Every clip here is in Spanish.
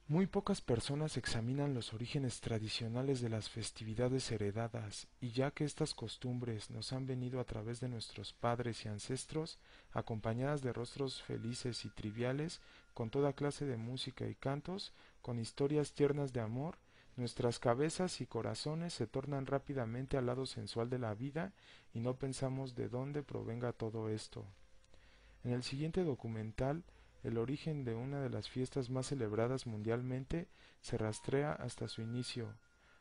Muy pocas personas examinan los orígenes tradicionales de las festividades heredadas, y ya que estas costumbres nos han venido a través de nuestros padres y ancestros, acompañadas de rostros felices y triviales, con toda clase de música y cantos, con historias tiernas de amor, nuestras cabezas y corazones se tornan rápidamente al lado sensual de la vida y no pensamos de dónde provenga todo esto. En el siguiente documental, el origen de una de las fiestas más celebradas mundialmente se rastrea hasta su inicio.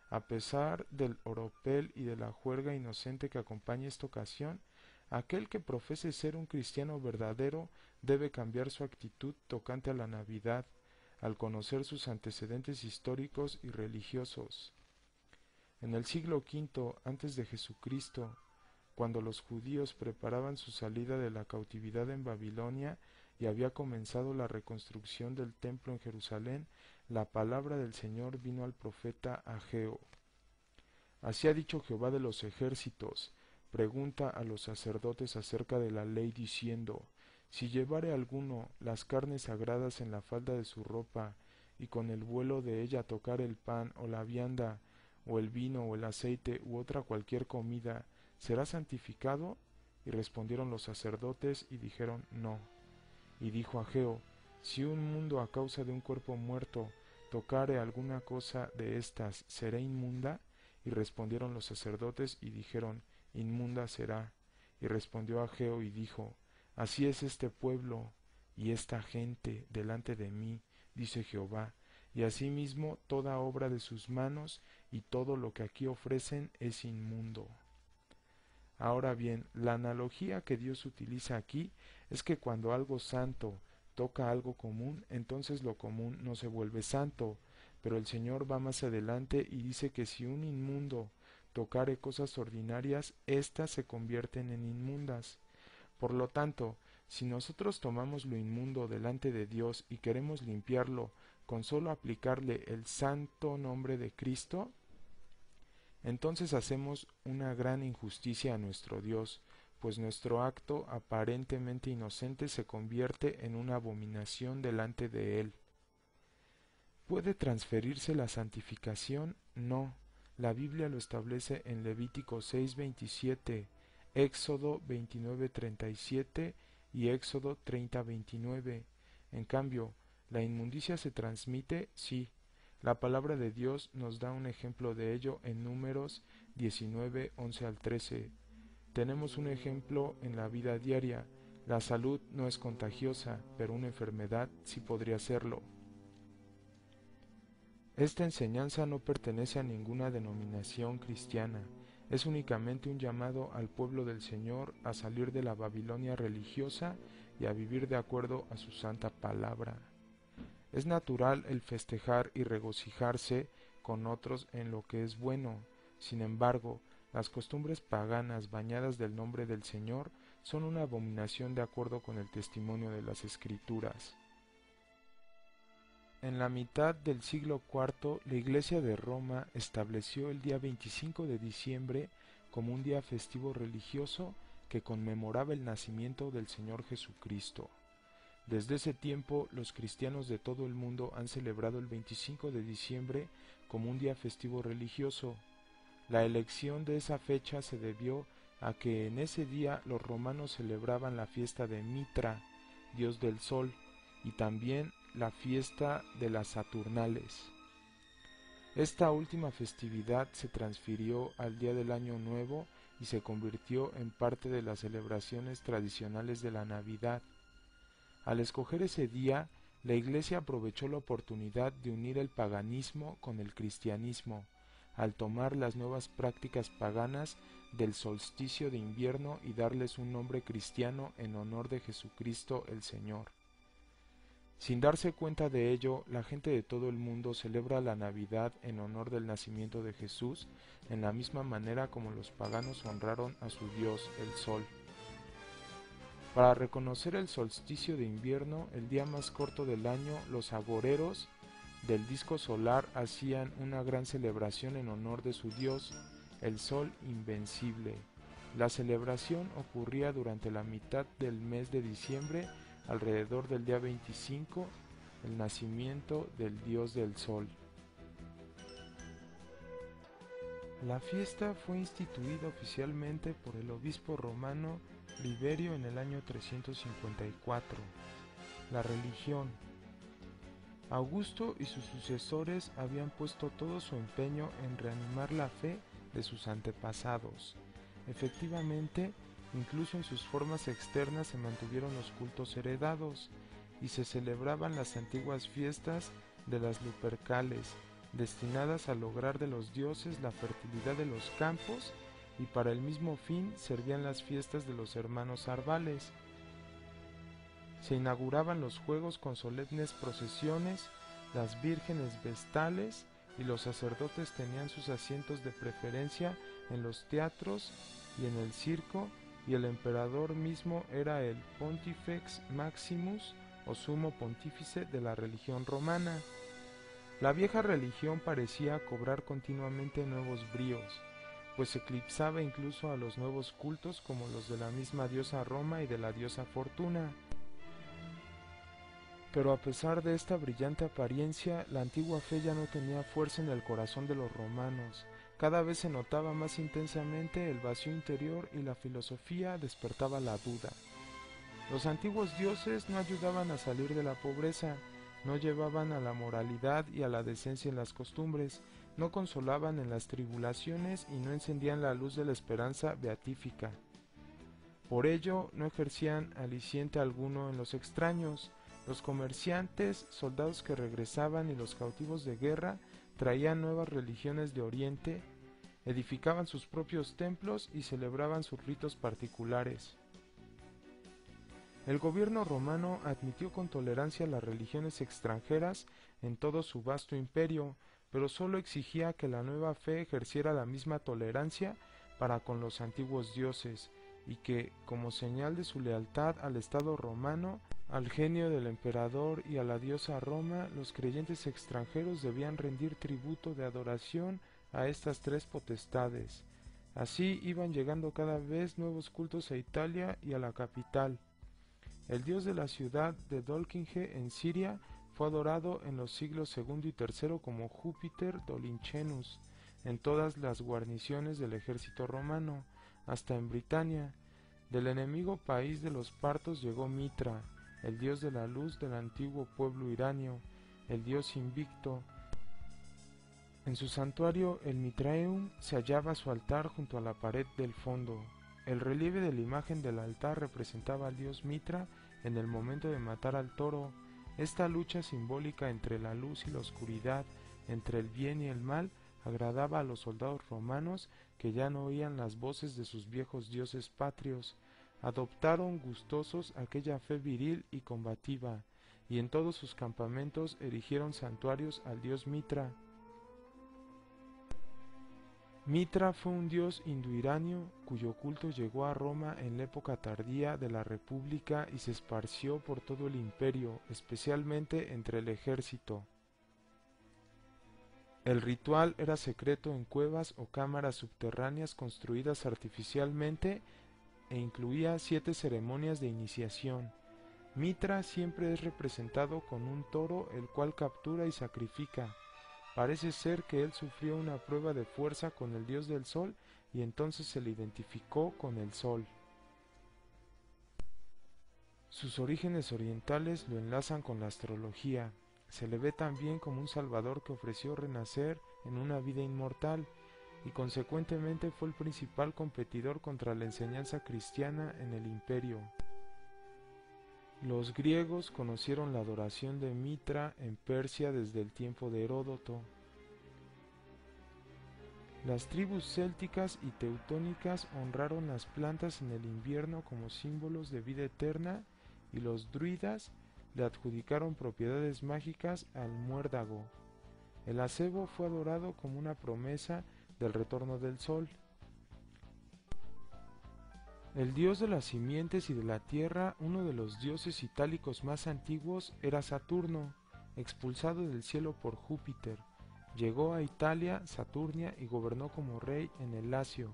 A pesar del oropel y de la juerga inocente que acompaña esta ocasión, aquel que profese ser un cristiano verdadero debe cambiar su actitud tocante a la Navidad, al conocer sus antecedentes históricos y religiosos. En el siglo V antes de Jesucristo, cuando los judíos preparaban su salida de la cautividad en Babilonia y había comenzado la reconstrucción del templo en Jerusalén, la palabra del Señor vino al profeta Ageo. Así ha dicho Jehová de los ejércitos: pregunta a los sacerdotes acerca de la ley, diciendo: si llevare alguno las carnes sagradas en la falda de su ropa, y con el vuelo de ella tocar el pan o la vianda, o el vino o el aceite, u otra cualquier comida, ¿será santificado? Y respondieron los sacerdotes y dijeron: no. Y dijo Ageo: si un mundo a causa de un cuerpo muerto tocare alguna cosa de estas, ¿será inmunda? Y respondieron los sacerdotes y dijeron: inmunda será. Y respondió Ageo y dijo: así es este pueblo y esta gente delante de mí, dice Jehová, y asimismo toda obra de sus manos y todo lo que aquí ofrecen es inmundo. Ahora bien, la analogía que Dios utiliza aquí es que cuando algo santo toca algo común, entonces lo común no se vuelve santo, pero el Señor va más adelante y dice que si un inmundo tocare cosas ordinarias, éstas se convierten en inmundas. Por lo tanto, si nosotros tomamos lo inmundo delante de Dios y queremos limpiarlo con solo aplicarle el santo nombre de Cristo, entonces hacemos una gran injusticia a nuestro Dios, pues nuestro acto aparentemente inocente se convierte en una abominación delante de Él. ¿Puede transferirse la santificación? No. La Biblia lo establece en Levítico 6:27, Éxodo 29:37 y Éxodo 30:29. En cambio, ¿la inmundicia se transmite? Sí. La palabra de Dios nos da un ejemplo de ello en Números 19:11 al 13. Tenemos un ejemplo en la vida diaria. La salud no es contagiosa, pero una enfermedad sí podría serlo. Esta enseñanza no pertenece a ninguna denominación cristiana, es únicamente un llamado al pueblo del Señor a salir de la Babilonia religiosa y a vivir de acuerdo a su santa palabra. Es natural el festejar y regocijarse con otros en lo que es bueno. Sin embargo, las costumbres paganas bañadas del nombre del Señor son una abominación de acuerdo con el testimonio de las Escrituras. En la mitad del siglo IV, la Iglesia de Roma estableció el día 25 de diciembre como un día festivo religioso que conmemoraba el nacimiento del Señor Jesucristo. Desde ese tiempo, los cristianos de todo el mundo han celebrado el 25 de diciembre como un día festivo religioso. La elección de esa fecha se debió a que en ese día los romanos celebraban la fiesta de Mitra, dios del sol, y también la fiesta de las Saturnales. Esta última festividad se transfirió al día del Año Nuevo y se convirtió en parte de las celebraciones tradicionales de la Navidad. Al escoger ese día, la Iglesia aprovechó la oportunidad de unir el paganismo con el cristianismo, al tomar las nuevas prácticas paganas del solsticio de invierno y darles un nombre cristiano en honor de Jesucristo el Señor. Sin darse cuenta de ello, la gente de todo el mundo celebra la Navidad en honor del nacimiento de Jesús, en la misma manera como los paganos honraron a su Dios, el Sol. Para reconocer el solsticio de invierno, el día más corto del año, los agoreros del disco solar hacían una gran celebración en honor de su dios, el Sol invencible. La celebración ocurría durante la mitad del mes de diciembre, alrededor del día 25, el nacimiento del dios del sol. La fiesta fue instituida oficialmente por el obispo romano Liberio en el año 354. La religión. Augusto y sus sucesores habían puesto todo su empeño en reanimar la fe de sus antepasados. Efectivamente, incluso en sus formas externas se mantuvieron los cultos heredados y se celebraban las antiguas fiestas de las Lupercales, destinadas a lograr de los dioses la fertilidad de los campos, y para el mismo fin servían las fiestas de los hermanos Arbales. Se inauguraban los juegos con solemnes procesiones, las vírgenes vestales y los sacerdotes tenían sus asientos de preferencia en los teatros y en el circo, y el emperador mismo era el Pontifex Maximus o sumo pontífice de la religión romana. La vieja religión parecía cobrar continuamente nuevos bríos, pues eclipsaba incluso a los nuevos cultos como los de la misma diosa Roma y de la diosa Fortuna. Pero a pesar de esta brillante apariencia, la antigua fe ya no tenía fuerza en el corazón de los romanos. Cada vez se notaba más intensamente el vacío interior y la filosofía despertaba la duda. Los antiguos dioses no ayudaban a salir de la pobreza, no llevaban a la moralidad y a la decencia en las costumbres, no consolaban en las tribulaciones y no encendían la luz de la esperanza beatífica. Por ello, no ejercían aliciente alguno en los extraños. Los comerciantes, soldados que regresaban y los cautivos de guerra traían nuevas religiones de Oriente, edificaban sus propios templos y celebraban sus ritos particulares. El gobierno romano admitió con tolerancia las religiones extranjeras en todo su vasto imperio, pero solo exigía que la nueva fe ejerciera la misma tolerancia para con los antiguos dioses, y que, como señal de su lealtad al Estado romano, al genio del emperador y a la diosa Roma, los creyentes extranjeros debían rendir tributo de adoración a estas tres potestades. Así iban llegando cada vez nuevos cultos a Italia y a la capital. El dios de la ciudad de Dolkinge en Siria fue adorado en los siglos II y III como Júpiter Dolincenus en todas las guarniciones del ejército romano, hasta en Britania. Del enemigo país de los partos llegó Mitra, el dios de la luz del antiguo pueblo iranio, el dios invicto. En su santuario, el Mitraeum, se hallaba su altar junto a la pared del fondo. El relieve de la imagen del altar representaba al dios Mitra en el momento de matar al toro. Esta lucha simbólica entre la luz y la oscuridad, entre el bien y el mal, agradaba a los soldados romanos que ya no oían las voces de sus viejos dioses patrios. Adoptaron gustosos aquella fe viril y combativa, y en todos sus campamentos erigieron santuarios al dios Mitra. Mitra fue un dios indoiranio cuyo culto llegó a Roma en la época tardía de la República y se esparció por todo el imperio, especialmente entre el ejército. El ritual era secreto en cuevas o cámaras subterráneas construidas artificialmente e incluía 7 ceremonias de iniciación. Mitra siempre es representado con un toro el cual captura y sacrifica. Parece ser que él sufrió una prueba de fuerza con el dios del sol y entonces se le identificó con el sol. Sus orígenes orientales lo enlazan con la astrología. Se le ve también como un salvador que ofreció renacer en una vida inmortal y consecuentemente fue el principal competidor contra la enseñanza cristiana en el imperio. Los griegos conocieron la adoración de Mitra en Persia desde el tiempo de Heródoto. Las tribus célticas y teutónicas honraron las plantas en el invierno como símbolos de vida eterna y los druidas le adjudicaron propiedades mágicas al muérdago. El acebo fue adorado como una promesa del retorno del sol. El dios de las simientes y de la tierra, uno de los dioses itálicos más antiguos, era Saturno, expulsado del cielo por Júpiter. Llegó a Italia, Saturnia, y gobernó como rey en el Lacio.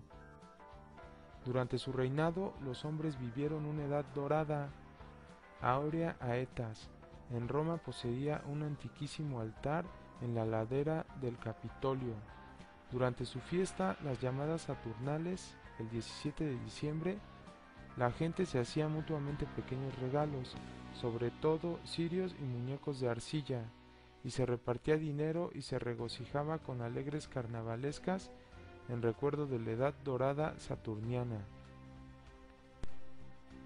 Durante su reinado, los hombres vivieron una edad dorada, áurea aetas. en Roma poseía un antiquísimo altar en la ladera del Capitolio. Durante su fiesta, las llamadas Saturnales, el 17 de diciembre, la gente se hacía mutuamente pequeños regalos, sobre todo cirios y muñecos de arcilla, y se repartía dinero y se regocijaba con alegres carnavalescas en recuerdo de la edad dorada saturniana.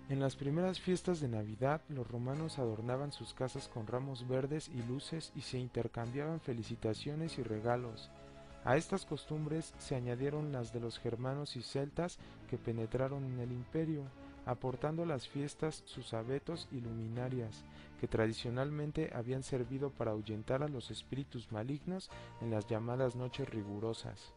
En las primeras fiestas de Navidad, los romanos adornaban sus casas con ramos verdes y luces y se intercambiaban felicitaciones y regalos. A estas costumbres se añadieron las de los germanos y celtas que penetraron en el imperio, aportando a las fiestas sus abetos y luminarias, que tradicionalmente habían servido para ahuyentar a los espíritus malignos en las llamadas noches rigurosas.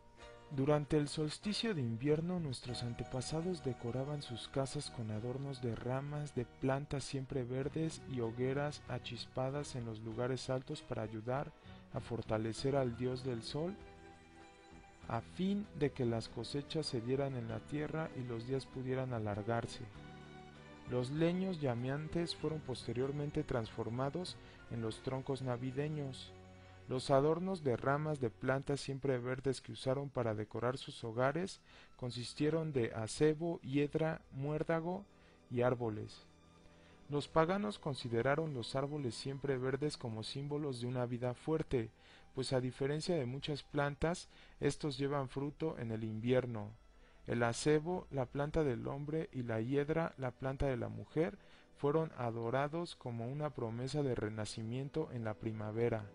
Durante el solsticio de invierno nuestros antepasados decoraban sus casas con adornos de ramas de plantas siempre verdes y hogueras achispadas en los lugares altos para ayudar a fortalecer al dios del sol, a fin de que las cosechas se dieran en la tierra y los días pudieran alargarse. Los leños llameantes fueron posteriormente transformados en los troncos navideños. Los adornos de ramas de plantas siempre verdes que usaron para decorar sus hogares consistieron de acebo, hiedra, muérdago y árboles. Los paganos consideraron los árboles siempre verdes como símbolos de una vida fuerte, pues a diferencia de muchas plantas, estos llevan fruto en el invierno. El acebo, la planta del hombre, y la hiedra, la planta de la mujer, fueron adorados como una promesa de renacimiento en la primavera.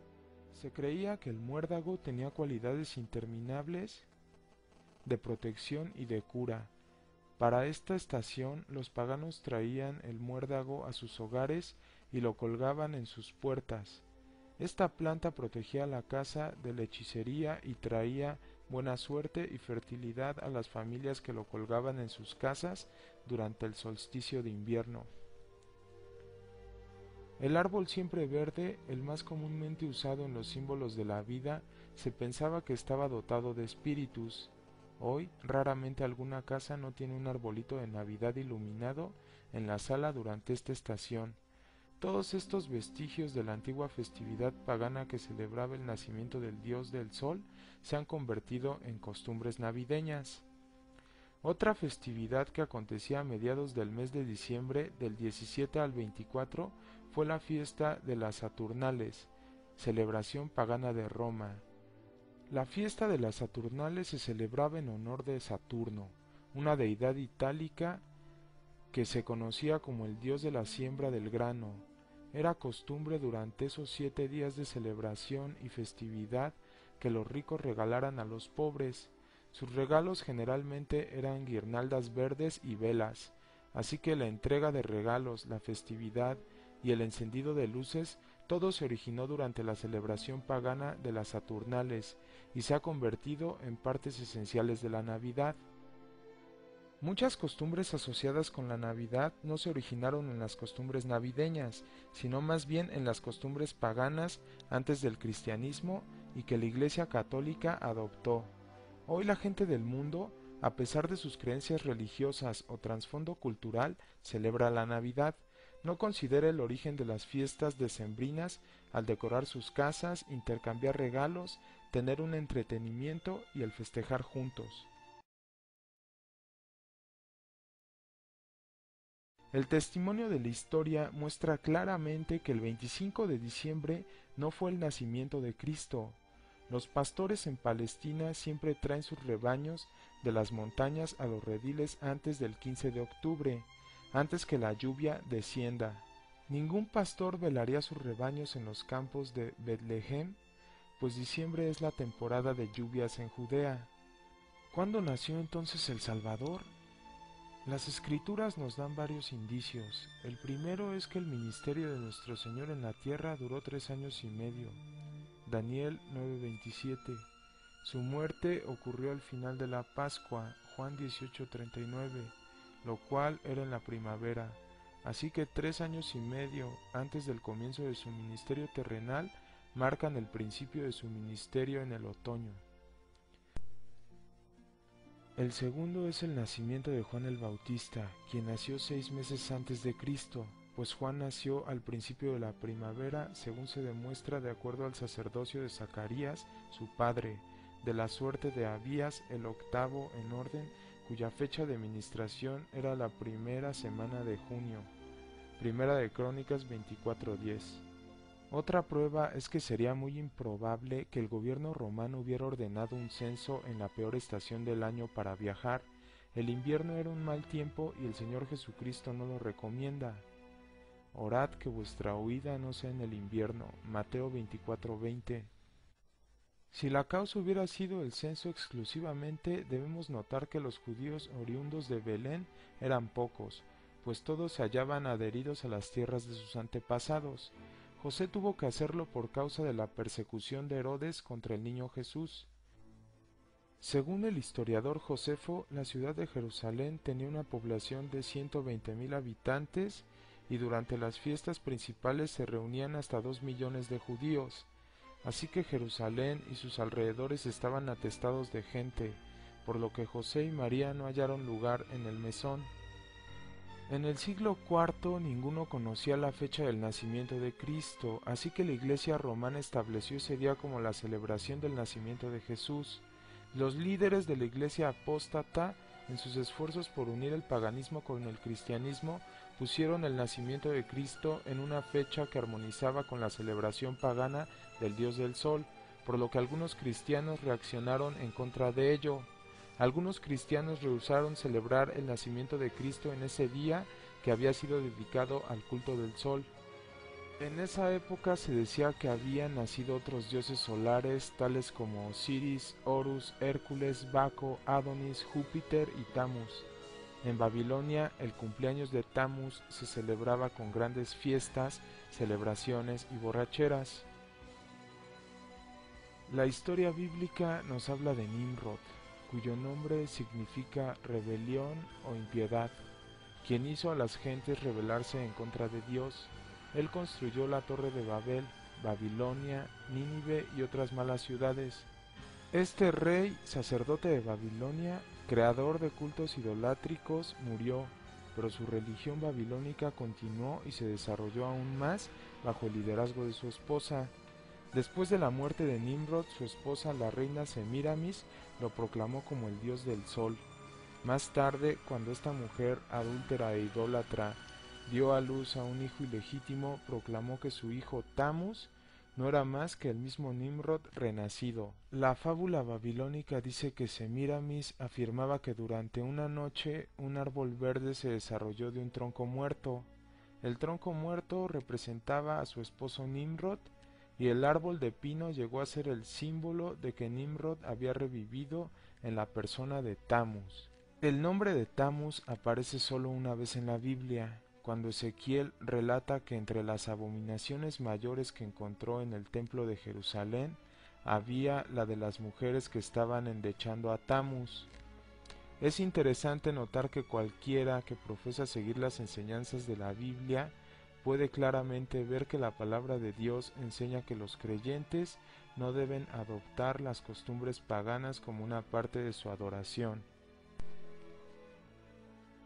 Se creía que el muérdago tenía cualidades interminables de protección y de cura. Para esta estación los paganos traían el muérdago a sus hogares y lo colgaban en sus puertas. Esta planta protegía la casa de la hechicería y traía buena suerte y fertilidad a las familias que lo colgaban en sus casas durante el solsticio de invierno. El árbol siempre verde, el más comúnmente usado en los símbolos de la vida, se pensaba que estaba dotado de espíritus. Hoy, raramente alguna casa no tiene un arbolito de Navidad iluminado en la sala durante esta estación. Todos estos vestigios de la antigua festividad pagana que celebraba el nacimiento del dios del sol se han convertido en costumbres navideñas. Otra festividad que acontecía a mediados del mes de diciembre, del 17 al 24, fue la fiesta de las Saturnales, celebración pagana de Roma. La fiesta de las Saturnales se celebraba en honor de Saturno, una deidad itálica que se conocía como el dios de la siembra del grano. Era costumbre durante esos 7 días de celebración y festividad que los ricos regalaran a los pobres. Sus regalos generalmente eran guirnaldas verdes y velas, así que la entrega de regalos, la festividad y el encendido de luces, todo se originó durante la celebración pagana de las Saturnales y se ha convertido en partes esenciales de la Navidad. Muchas costumbres asociadas con la Navidad no se originaron en las costumbres navideñas, sino más bien en las costumbres paganas antes del cristianismo y que la Iglesia Católica adoptó. Hoy la gente del mundo, a pesar de sus creencias religiosas o trasfondo cultural, celebra la Navidad. No considera el origen de las fiestas decembrinas al decorar sus casas, intercambiar regalos, tener un entretenimiento y el festejar juntos. El testimonio de la historia muestra claramente que el 25 de diciembre no fue el nacimiento de Cristo. Los pastores en Palestina siempre traen sus rebaños de las montañas a los rediles antes del 15 de octubre, antes que la lluvia descienda. Ningún pastor velaría sus rebaños en los campos de Betlehem, pues diciembre es la temporada de lluvias en Judea. ¿Cuándo nació entonces el Salvador? Las escrituras nos dan varios indicios. El primero es que el ministerio de nuestro Señor en la tierra duró 3 años y medio. Daniel 9:27. Su muerte ocurrió al final de la Pascua, Juan 18:39, lo cual era en la primavera. Así que 3 años y medio antes del comienzo de su ministerio terrenal marcan el principio de su ministerio en el otoño. El segundo es el nacimiento de Juan el Bautista, quien nació 6 meses antes de Cristo. pues Juan nació al principio de la primavera, según se demuestra de acuerdo al sacerdocio de Zacarías, su padre, de la suerte de Abías, el octavo en orden, cuya fecha de ministración era la primera semana de junio. Primera de Crónicas 24:10. Otra prueba es que sería muy improbable que el gobierno romano hubiera ordenado un censo en la peor estación del año para viajar. El invierno era un mal tiempo y el Señor Jesucristo no lo recomienda. Orad que vuestra huida no sea en el invierno. Mateo 24:20. Si la causa hubiera sido el censo exclusivamente, debemos notar que los judíos oriundos de Belén eran pocos, pues todos se hallaban adheridos a las tierras de sus antepasados. José tuvo que hacerlo por causa de la persecución de Herodes contra el niño Jesús. Según el historiador Josefo, la ciudad de Jerusalén tenía una población de 120,000 habitantes y durante las fiestas principales se reunían hasta 2 millones de judíos. Así que Jerusalén y sus alrededores estaban atestados de gente, por lo que José y María no hallaron lugar en el mesón. En el siglo IV ninguno conocía la fecha del nacimiento de Cristo, así que la Iglesia romana estableció ese día como la celebración del nacimiento de Jesús. Los líderes de la Iglesia apóstata, en sus esfuerzos por unir el paganismo con el cristianismo, pusieron el nacimiento de Cristo en una fecha que armonizaba con la celebración pagana del dios del sol, por lo que algunos cristianos reaccionaron en contra de ello. Algunos cristianos rehusaron celebrar el nacimiento de Cristo en ese día que había sido dedicado al culto del sol. En esa época se decía que habían nacido otros dioses solares tales como Osiris, Horus, Hércules, Baco, Adonis, Júpiter y Tamus. En Babilonia el cumpleaños de Tamus se celebraba con grandes fiestas, celebraciones y borracheras. La historia bíblica nos habla de Nimrod, cuyo nombre significa rebelión o impiedad, quien hizo a las gentes rebelarse en contra de Dios. Él construyó la Torre de Babel, Babilonia, Nínive y otras malas ciudades. Este rey, sacerdote de Babilonia, creador de cultos idolátricos, murió, pero su religión babilónica continuó y se desarrolló aún más bajo el liderazgo de su esposa. Después de la muerte de Nimrod, su esposa, la reina Semíramis, lo proclamó como el dios del sol. Más tarde, cuando esta mujer adúltera e idólatra dio a luz a un hijo ilegítimo, proclamó que su hijo Tamus no era más que el mismo Nimrod renacido. La fábula babilónica dice que Semíramis afirmaba que durante una noche un árbol verde se desarrolló de un tronco muerto. El tronco muerto representaba a su esposo Nimrod, y el árbol de pino llegó a ser el símbolo de que Nimrod había revivido en la persona de Tamus. El nombre de Tamus aparece solo una vez en la Biblia, cuando Ezequiel relata que entre las abominaciones mayores que encontró en el templo de Jerusalén había la de las mujeres que estaban endechando a Tamus. Es interesante notar que cualquiera que profesa seguir las enseñanzas de la Biblia puede claramente ver que la palabra de Dios enseña que los creyentes no deben adoptar las costumbres paganas como una parte de su adoración.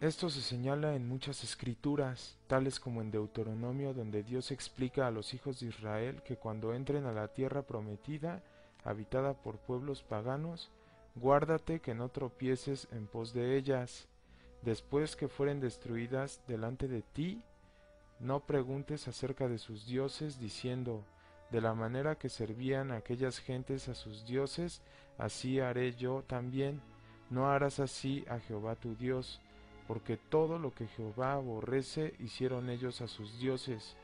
Esto se señala en muchas escrituras, tales como en Deuteronomio, donde Dios explica a los hijos de Israel que cuando entren a la tierra prometida, habitada por pueblos paganos, guárdate que no tropieces en pos de ellas. Después que fueren destruidas delante de ti, no preguntes acerca de sus dioses, diciendo, de la manera que servían aquellas gentes a sus dioses, así haré yo también. No harás así a Jehová tu Dios, porque todo lo que Jehová aborrece hicieron ellos a sus dioses,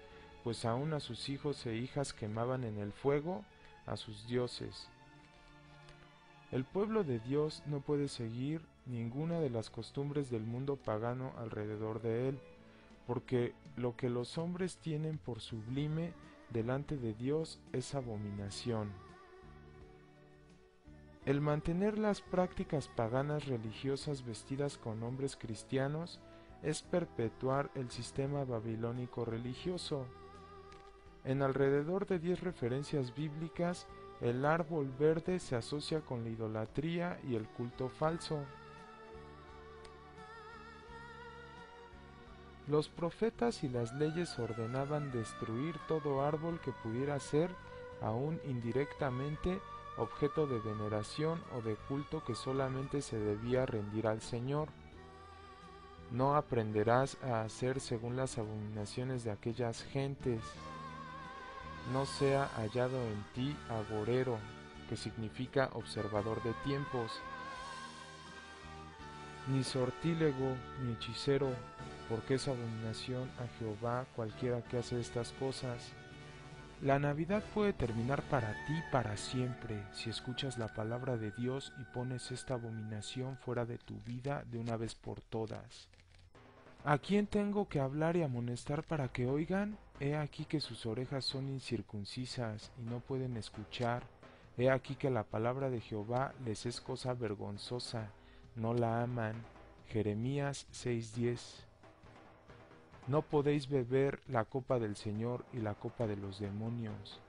pues aun a sus hijos e hijas quemaban en el fuego a sus dioses. El pueblo de Dios no puede seguir ninguna de las costumbres del mundo pagano alrededor de él, porque lo que los hombres tienen por sublime delante de Dios es abominación. El mantener las prácticas paganas religiosas vestidas con nombres cristianos es perpetuar el sistema babilónico religioso. En alrededor de 10 referencias bíblicas, el árbol verde se asocia con la idolatría y el culto falso. Los profetas y las leyes ordenaban destruir todo árbol que pudiera ser, aún indirectamente, objeto de veneración o de culto que solamente se debía rendir al Señor. No aprenderás a hacer según las abominaciones de aquellas gentes. No sea hallado en ti agorero, que significa observador de tiempos, ni sortílego, ni hechicero, porque es abominación a Jehová cualquiera que hace estas cosas. La Navidad puede terminar para ti para siempre si escuchas la palabra de Dios y pones esta abominación fuera de tu vida de una vez por todas. ¿A quién tengo que hablar y amonestar para que oigan? He aquí que sus orejas son incircuncisas y no pueden escuchar. He aquí que la palabra de Jehová les es cosa vergonzosa, no la aman. Jeremías 6:10. No podéis beber la copa del Señor y la copa de los demonios.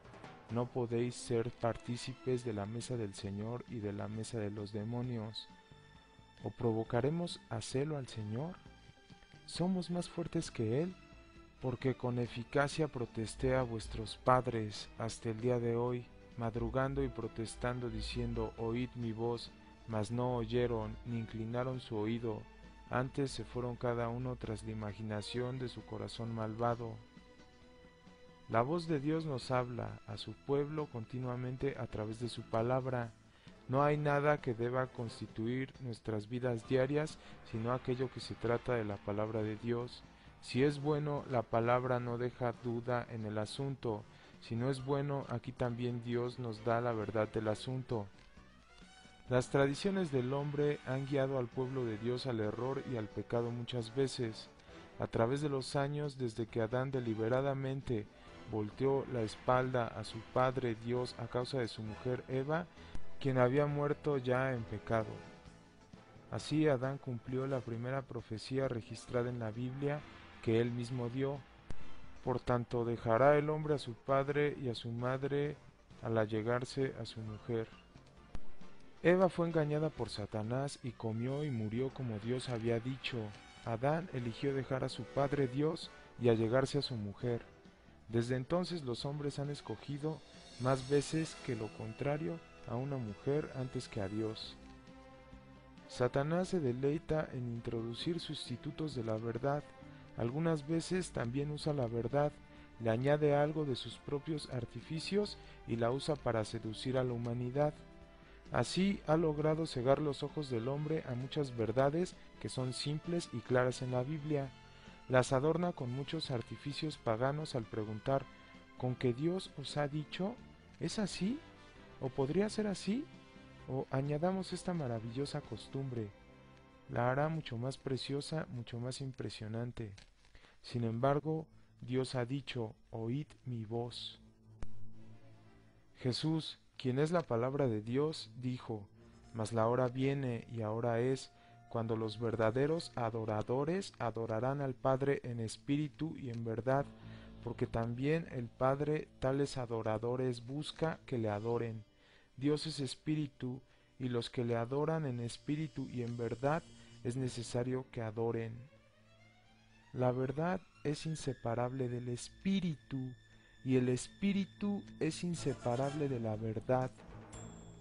No podéis ser partícipes de la mesa del Señor y de la mesa de los demonios. ¿O provocaremos a celo al Señor? ¿Somos más fuertes que Él? Porque con eficacia protesté a vuestros padres hasta el día de hoy, madrugando y protestando diciendo, oíd mi voz, mas no oyeron, ni inclinaron su oído, antes se fueron cada uno tras la imaginación de su corazón malvado. La voz de Dios nos habla a su pueblo continuamente a través de su palabra. No hay nada que deba constituir nuestras vidas diarias, sino aquello que se trata de la palabra de Dios. Si es bueno, la palabra no deja duda en el asunto. Si no es bueno, aquí también Dios nos da la verdad del asunto. Las tradiciones del hombre han guiado al pueblo de Dios al error y al pecado muchas veces. A través de los años, desde que Adán deliberadamente volteó la espalda a su padre Dios a causa de su mujer Eva, quien había muerto ya en pecado. Así Adán cumplió la primera profecía registrada en la Biblia que él mismo dio. Por tanto, dejará el hombre a su padre y a su madre al allegarse a su mujer. Eva fue engañada por Satanás y comió y murió como Dios había dicho. Adán eligió dejar a su padre Dios y allegarse a su mujer. Desde entonces los hombres han escogido más veces que lo contrario a una mujer antes que a Dios. Satanás se deleita en introducir sustitutos de la verdad. Algunas veces también usa la verdad, le añade algo de sus propios artificios y la usa para seducir a la humanidad. Así ha logrado cegar los ojos del hombre a muchas verdades que son simples y claras en la Biblia. Las adorna con muchos artificios paganos al preguntar, ¿con que Dios os ha dicho? ¿Es así? ¿O podría ser así? O añadamos esta maravillosa costumbre. La hará mucho más preciosa, mucho más impresionante. Sin embargo, Dios ha dicho, oíd mi voz. Jesús, quien es la palabra de Dios, dijo, mas la hora viene y ahora es, cuando los verdaderos adoradores adorarán al Padre en espíritu y en verdad, porque también el Padre tales adoradores busca que le adoren. Dios es espíritu, y los que le adoran en espíritu y en verdad es necesario que adoren. La verdad es inseparable del espíritu, y el espíritu es inseparable de la verdad.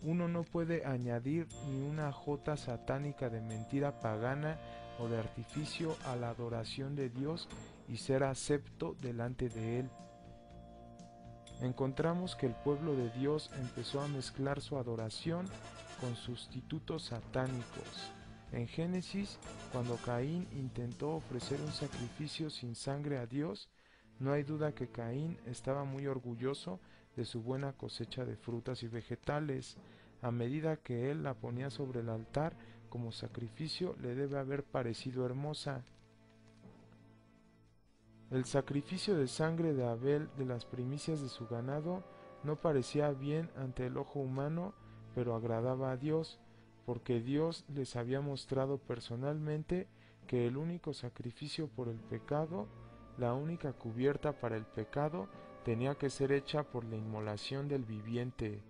Uno no puede añadir ni una jota satánica de mentira pagana o de artificio a la adoración de Dios y ser acepto delante de Él. Encontramos que el pueblo de Dios empezó a mezclar su adoración con sustitutos satánicos. En Génesis, cuando Caín intentó ofrecer un sacrificio sin sangre a Dios, no hay duda que Caín estaba muy orgulloso de su buena cosecha de frutas y vegetales. A medida que él la ponía sobre el altar como sacrificio, le debe haber parecido hermosa. El sacrificio de sangre de Abel de las primicias de su ganado no parecía bien ante el ojo humano, pero agradaba a Dios, porque Dios les había mostrado personalmente que el único sacrificio por el pecado, la única cubierta para el pecado, tenía que ser hecha por la inmolación del viviente,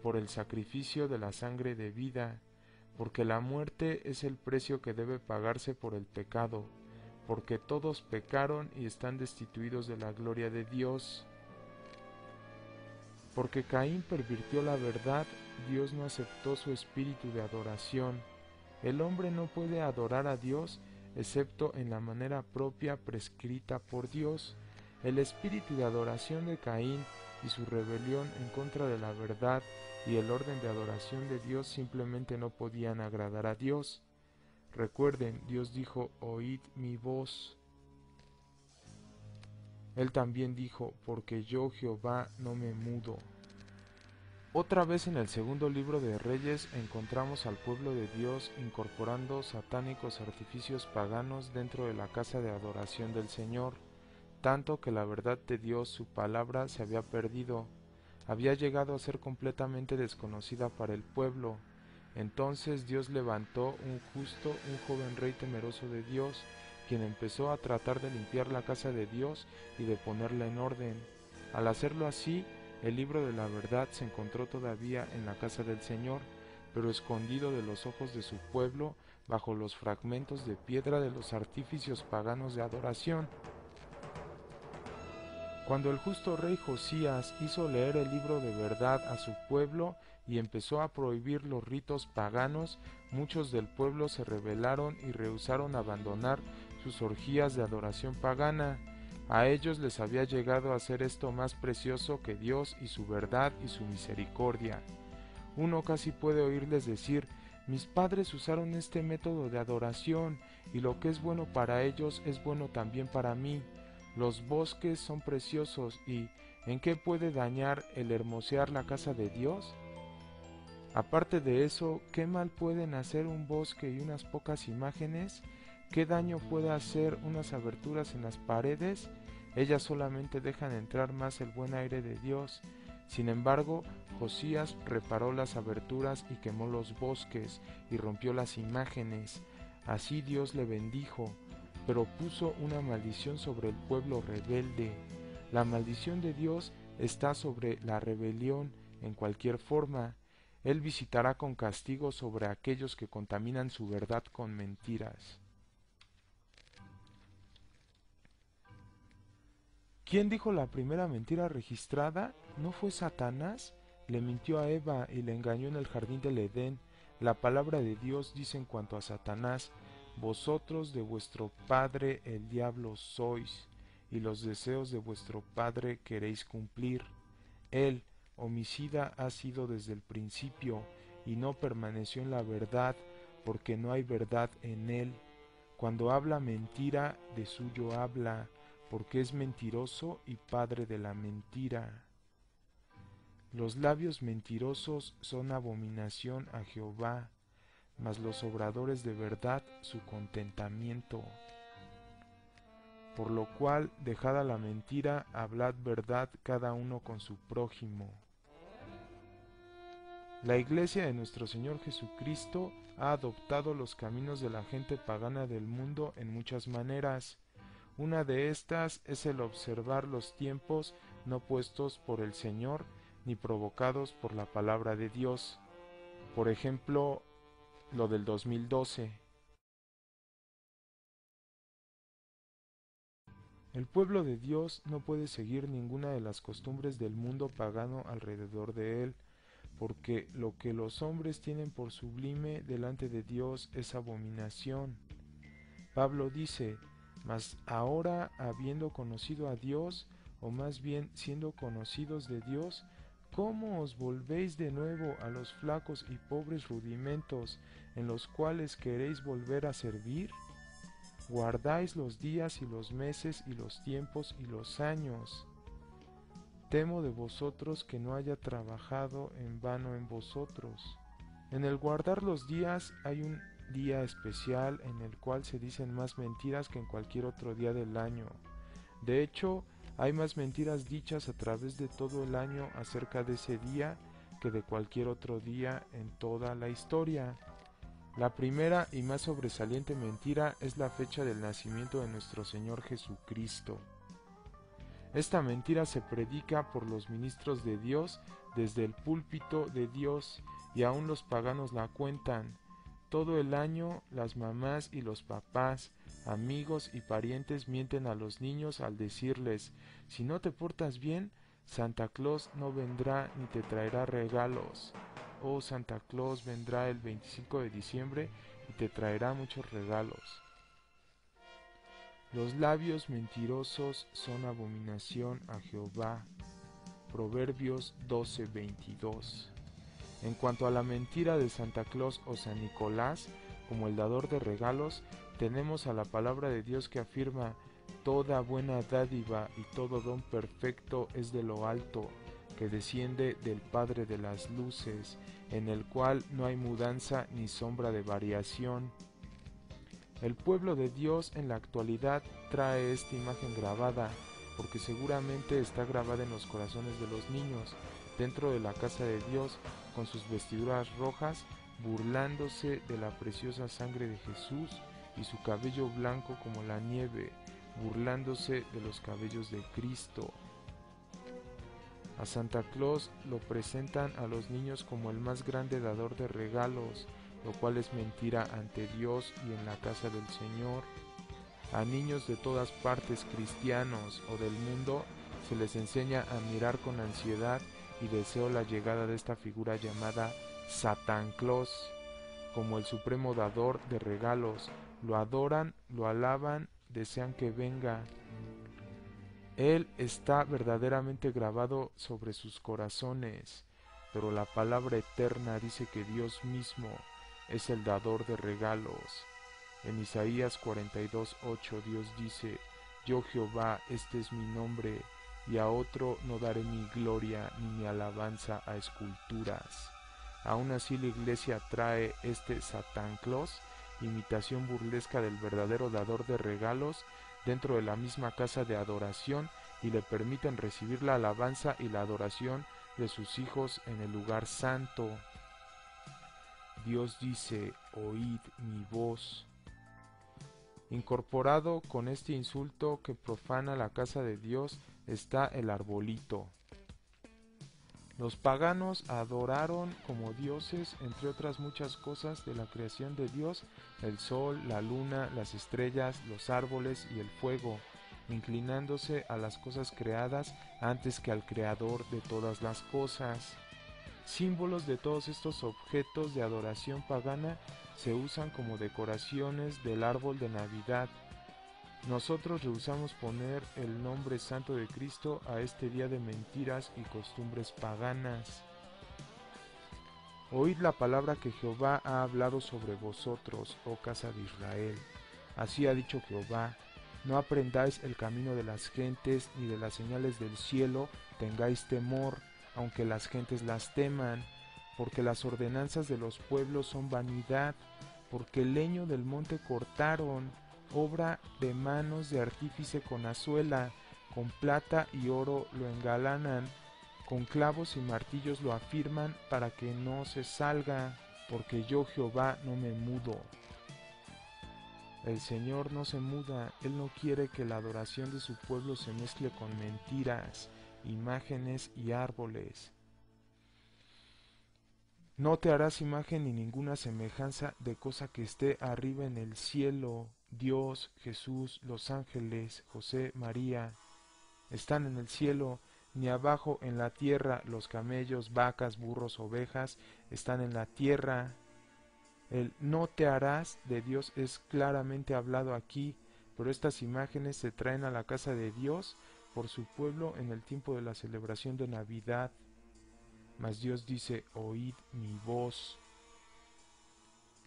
por el sacrificio de la sangre de vida, porque la muerte es el precio que debe pagarse por el pecado. porque todos pecaron y están destituidos de la gloria de Dios. Porque Caín pervirtió la verdad, Dios no aceptó su espíritu de adoración. El hombre no puede adorar a Dios excepto en la manera propia prescrita por Dios. El espíritu de adoración de Caín y su rebelión en contra de la verdad y el orden de adoración de Dios simplemente no podían agradar a Dios. Recuerden, Dios dijo, oíd mi voz. Él también dijo, porque yo Jehová no me mudo. Otra vez en el segundo libro de Reyes encontramos al pueblo de Dios incorporando satánicos artificios paganos dentro de la casa de adoración del Señor, tanto que la verdad de Dios, su palabra, se había perdido, había llegado a ser completamente desconocida para el pueblo. Entonces Dios levantó un justo, un joven rey temeroso de Dios, quien empezó a tratar de limpiar la casa de Dios y de ponerla en orden. Al hacerlo así, el libro de la verdad se encontró todavía en la casa del Señor, pero escondido de los ojos de su pueblo bajo los fragmentos de piedra de los artificios paganos de adoración. Cuando el justo rey Josías hizo leer el libro de verdad a su pueblo y empezó a prohibir los ritos paganos, muchos del pueblo se rebelaron y rehusaron abandonar sus orgías de adoración pagana. A ellos les había llegado a ser esto más precioso que Dios y su verdad y su misericordia. Uno casi puede oírles decir, mis padres usaron este método de adoración y lo que es bueno para ellos es bueno también para mí. Los bosques son preciosos y ¿en qué puede dañar el hermosear la casa de Dios? Aparte de eso, ¿qué mal pueden hacer un bosque y unas pocas imágenes? ¿Qué daño puede hacer unas aberturas en las paredes? Ellas solamente dejan entrar más el buen aire de Dios. Sin embargo, Josías reparó las aberturas y quemó los bosques y rompió las imágenes. Así Dios le bendijo, pero puso una maldición sobre el pueblo rebelde. La maldición de Dios está sobre la rebelión en cualquier forma. Él visitará con castigo sobre aquellos que contaminan su verdad con mentiras. ¿Quién dijo la primera mentira registrada? ¿No fue Satanás? Le mintió a Eva y le engañó en el jardín del Edén. La palabra de Dios dice en cuanto a Satanás, vosotros de vuestro padre el diablo sois, y los deseos de vuestro padre queréis cumplir. Él, homicida, ha sido desde el principio, y no permaneció en la verdad, porque no hay verdad en él. Cuando habla mentira, de suyo habla, porque es mentiroso y padre de la mentira. Los labios mentirosos son abominación a Jehová, mas los obradores de verdad su contentamiento. Por lo cual, dejada la mentira, hablad verdad cada uno con su prójimo. La Iglesia de nuestro Señor Jesucristo ha adoptado los caminos de la gente pagana del mundo en muchas maneras. Una de estas es el observar los tiempos no puestos por el Señor ni provocados por la palabra de Dios. Por ejemplo, lo del 2012. El pueblo de Dios no puede seguir ninguna de las costumbres del mundo pagano alrededor de él, porque lo que los hombres tienen por sublime delante de Dios es abominación. Pablo dice, mas ahora habiendo conocido a Dios, o más bien siendo conocidos de Dios, ¿cómo os volvéis de nuevo a los flacos y pobres rudimentos en los cuales queréis volver a servir? Guardáis los días y los meses y los tiempos y los años. Temo de vosotros que no haya trabajado en vano en vosotros. En el guardar los días hay un día especial en el cual se dicen más mentiras que en cualquier otro día del año. De hecho, hay más mentiras dichas a través de todo el año acerca de ese día que de cualquier otro día en toda la historia. La primera y más sobresaliente mentira es la fecha del nacimiento de nuestro Señor Jesucristo. Esta mentira se predica por los ministros de Dios desde el púlpito de Dios, y aún los paganos la cuentan. Todo el año las mamás y los papás, Amigos y parientes mienten a los niños al decirles: si no te portas bien, Santa Claus no vendrá ni te traerá regalos. O Santa Claus vendrá el 25 de diciembre y te traerá muchos regalos. Los labios mentirosos son abominación a Jehová. Proverbios 12:22. En cuanto a la mentira de Santa Claus o San Nicolás, como el dador de regalos, tenemos a la palabra de Dios que afirma: toda buena dádiva y todo don perfecto es de lo alto, que desciende del Padre de las luces, en el cual no hay mudanza ni sombra de variación. El pueblo de Dios en la actualidad trae esta imagen grabada, porque seguramente está grabada en los corazones de los niños, dentro de la casa de Dios, con sus vestiduras rojas, burlándose de la preciosa sangre de Jesús, y su cabello blanco como la nieve, burlándose de los cabellos de Cristo. A Santa Claus lo presentan a los niños como el más grande dador de regalos, lo cual es mentira ante Dios y en la casa del Señor. A niños de todas partes, cristianos o del mundo, se les enseña a mirar con ansiedad y deseo la llegada de esta figura llamada Satan Claus, como el supremo dador de regalos. Lo adoran, lo alaban, desean que venga. Él está verdaderamente grabado sobre sus corazones, pero la palabra eterna dice que Dios mismo es el dador de regalos. En Isaías 42:8 Dios dice: yo Jehová, este es mi nombre, y a otro no daré mi gloria ni mi alabanza a esculturas. Aún así la iglesia trae este Satan Claus, imitación burlesca del verdadero dador de regalos, dentro de la misma casa de adoración, y le permiten recibir la alabanza y la adoración de sus hijos en el lugar santo. Dios dice: oíd mi voz. Incorporado con este insulto que profana la casa de Dios está el arbolito. Los paganos adoraron como dioses, entre otras muchas cosas de la creación de Dios, el sol, la luna, las estrellas, los árboles y el fuego, inclinándose a las cosas creadas antes que al creador de todas las cosas. Símbolos de todos estos objetos de adoración pagana se usan como decoraciones del árbol de Navidad. Nosotros rehusamos poner el nombre santo de Cristo a este día de mentiras y costumbres paganas. Oíd la palabra que Jehová ha hablado sobre vosotros, oh casa de Israel. Así ha dicho Jehová: no aprendáis el camino de las gentes, ni de las señales del cielo tengáis temor, aunque las gentes las teman, porque las ordenanzas de los pueblos son vanidad, porque el leño del monte cortaron, obra de manos de artífice con azuela, con plata y oro lo engalanan, con clavos y martillos lo afirman para que no se salga, porque yo Jehová no me mudo. El Señor no se muda, Él no quiere que la adoración de su pueblo se mezcle con mentiras, imágenes y árboles. No te harás imagen ni ninguna semejanza de cosa que esté arriba en el cielo. Dios, Jesús, los ángeles, José, María, están en el cielo, ni abajo en la tierra. Los camellos, vacas, burros, ovejas, están en la tierra. El no te harás de Dios es claramente hablado aquí, pero estas imágenes se traen a la casa de Dios por su pueblo en el tiempo de la celebración de Navidad. Mas Dios dice: oíd mi voz.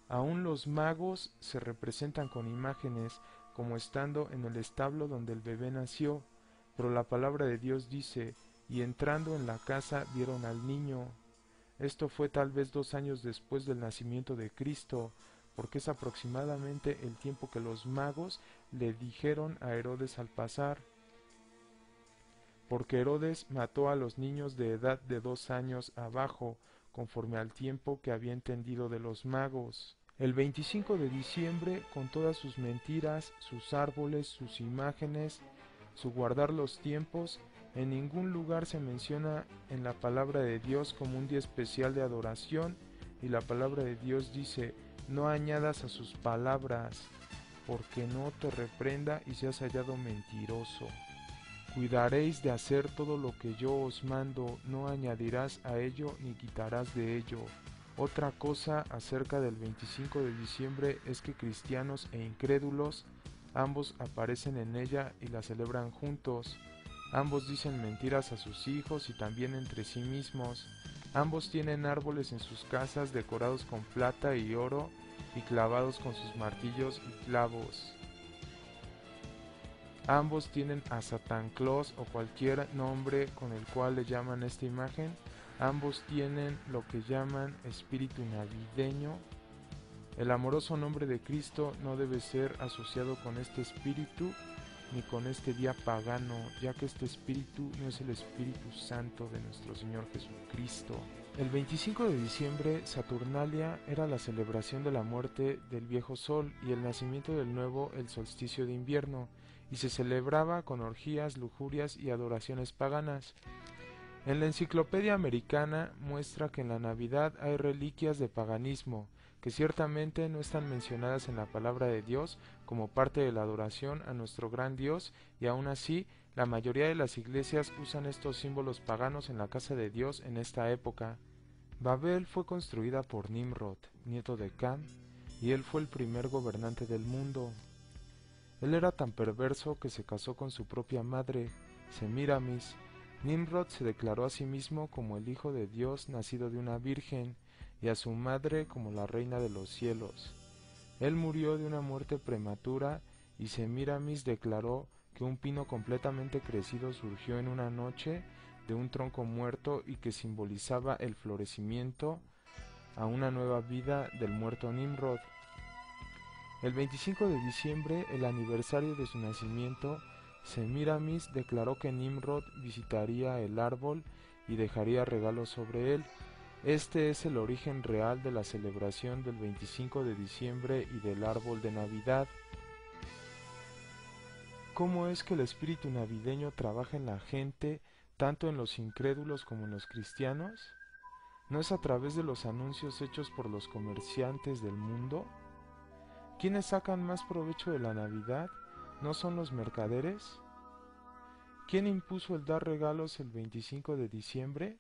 Aún los magos se representan con imágenes, como estando en el establo donde el bebé nació, pero la palabra de Dios dice: y entrando en la casa vieron al niño. Esto fue tal vez 2 años después del nacimiento de Cristo, porque es aproximadamente el tiempo que los magos le dijeron a Herodes al pasar, porque Herodes mató a los niños de edad de 2 años abajo, conforme al tiempo que había entendido de los magos. El 25 de diciembre, con todas sus mentiras, sus árboles, sus imágenes, su guardar los tiempos, en ningún lugar se menciona en la palabra de Dios como un día especial de adoración, y la palabra de Dios dice: no añadas a sus palabras. porque no te reprenda y seas hallado mentiroso. Cuidaréis de hacer todo lo que yo os mando, no añadirás a ello ni quitarás de ello. Otra cosa acerca del 25 de diciembre es que cristianos e incrédulos ambos aparecen en ella y la celebran juntos. Ambos dicen mentiras a sus hijos y también entre sí mismos. Ambos tienen árboles en sus casas decorados con plata y oro y clavados con sus martillos y clavos. Ambos tienen a Satan Claus o cualquier nombre con el cual le llaman esta imagen. Ambos tienen lo que llaman espíritu navideño. El amoroso nombre de Cristo no debe ser asociado con este espíritu ni con este día pagano, ya que este espíritu no es el Espíritu Santo de nuestro Señor Jesucristo. El 25 de diciembre, Saturnalia, era la celebración de la muerte del viejo sol y el nacimiento del nuevo, el solsticio de invierno, y se celebraba con orgías, lujurias y adoraciones paganas. En la Enciclopedia Americana muestra que en la Navidad hay reliquias de paganismo, que ciertamente no están mencionadas en la palabra de Dios como parte de la adoración a nuestro gran Dios, y aún así, la mayoría de las iglesias usan estos símbolos paganos en la casa de Dios en esta época. Babel fue construida por Nimrod, nieto de Cam, y él fue el primer gobernante del mundo. Él era tan perverso que se casó con su propia madre, Semiramis. Nimrod se declaró a sí mismo como el hijo de Dios nacido de una virgen, y a su madre como la reina de los cielos. Él murió de una muerte prematura, y Semiramis declaró que un pino completamente crecido surgió en una noche de un tronco muerto y que simbolizaba el florecimiento a una nueva vida del muerto Nimrod. El 25 de diciembre, el aniversario de su nacimiento, Semiramis declaró que Nimrod visitaría el árbol y dejaría regalos sobre él. Este es el origen real de la celebración del 25 de diciembre y del árbol de Navidad. ¿Cómo es que el espíritu navideño trabaja en la gente, tanto en los incrédulos como en los cristianos? ¿No es a través de los anuncios hechos por los comerciantes del mundo? ¿Quiénes sacan más provecho de la Navidad? ¿No son los mercaderes? ¿Quién impuso el dar regalos el 25 de diciembre?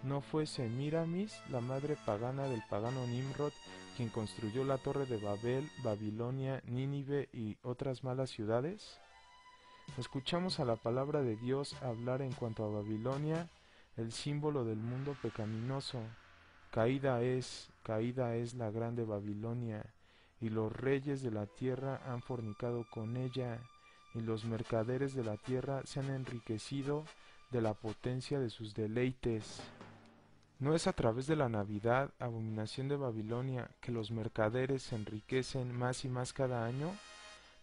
¿No fue Semiramis, la madre pagana del pagano Nimrod, quien construyó la torre de Babel, Babilonia, Nínive y otras malas ciudades? Escuchamos a la palabra de Dios hablar en cuanto a Babilonia, el símbolo del mundo pecaminoso. Caída es la grande Babilonia, y los reyes de la tierra han fornicado con ella, y los mercaderes de la tierra se han enriquecido de la potencia de sus deleites. ¿No es a través de la Navidad, abominación de Babilonia, que los mercaderes se enriquecen más y más cada año?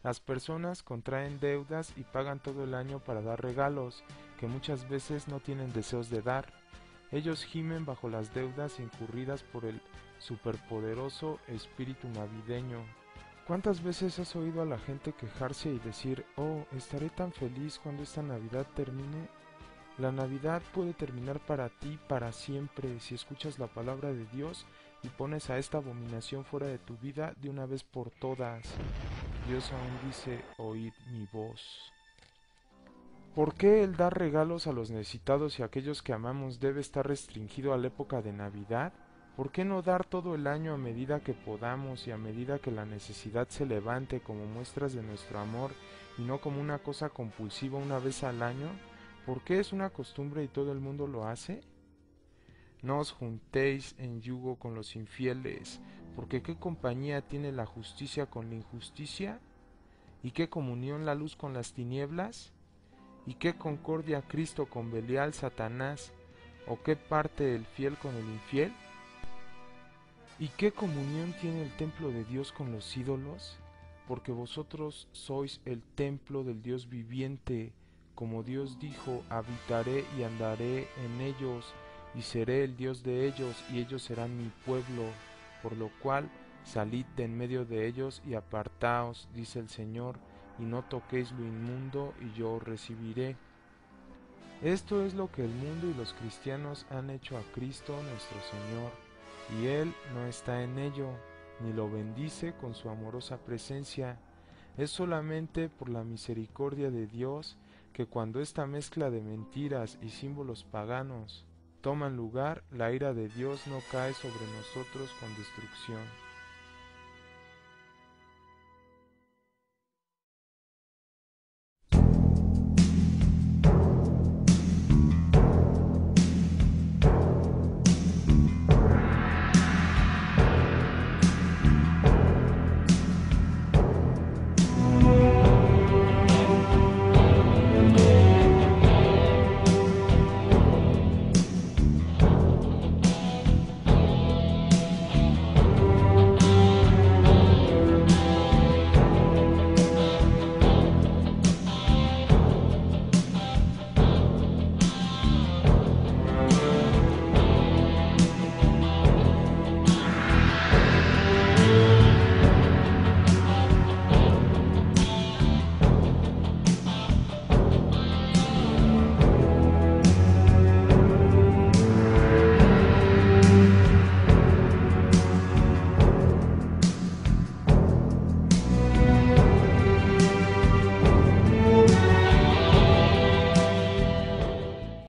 Las personas contraen deudas y pagan todo el año para dar regalos, que muchas veces no tienen deseos de dar. Ellos gimen bajo las deudas incurridas por el superpoderoso espíritu navideño. ¿Cuántas veces has oído a la gente quejarse y decir, oh, estaré tan feliz cuando esta Navidad termine? La Navidad puede terminar para ti para siempre si escuchas la palabra de Dios y pones a esta abominación fuera de tu vida de una vez por todas. Dios aún dice, oíd mi voz. ¿Por qué el dar regalos a los necesitados y a aquellos que amamos debe estar restringido a la época de Navidad? ¿Por qué no dar todo el año a medida que podamos y a medida que la necesidad se levante como muestras de nuestro amor y no como una cosa compulsiva una vez al año? ¿Por qué es una costumbre y todo el mundo lo hace? No os juntéis en yugo con los infieles, porque ¿qué compañía tiene la justicia con la injusticia? ¿Y qué comunión la luz con las tinieblas? ¿Y qué concordia Cristo con Belial, Satanás? ¿O qué parte el fiel con el infiel? ¿Y qué comunión tiene el templo de Dios con los ídolos? Porque vosotros sois el templo del Dios viviente. Como Dios dijo, habitaré y andaré en ellos, y seré el Dios de ellos, y ellos serán mi pueblo. Por lo cual, salid de en medio de ellos y apartaos, dice el Señor, y no toquéis lo inmundo, y yo os recibiré. Esto es lo que el mundo y los cristianos han hecho a Cristo nuestro Señor, y Él no está en ello, ni lo bendice con su amorosa presencia. Es solamente por la misericordia de Dios que cuando esta mezcla de mentiras y símbolos paganos toman lugar, la ira de Dios no cae sobre nosotros con destrucción.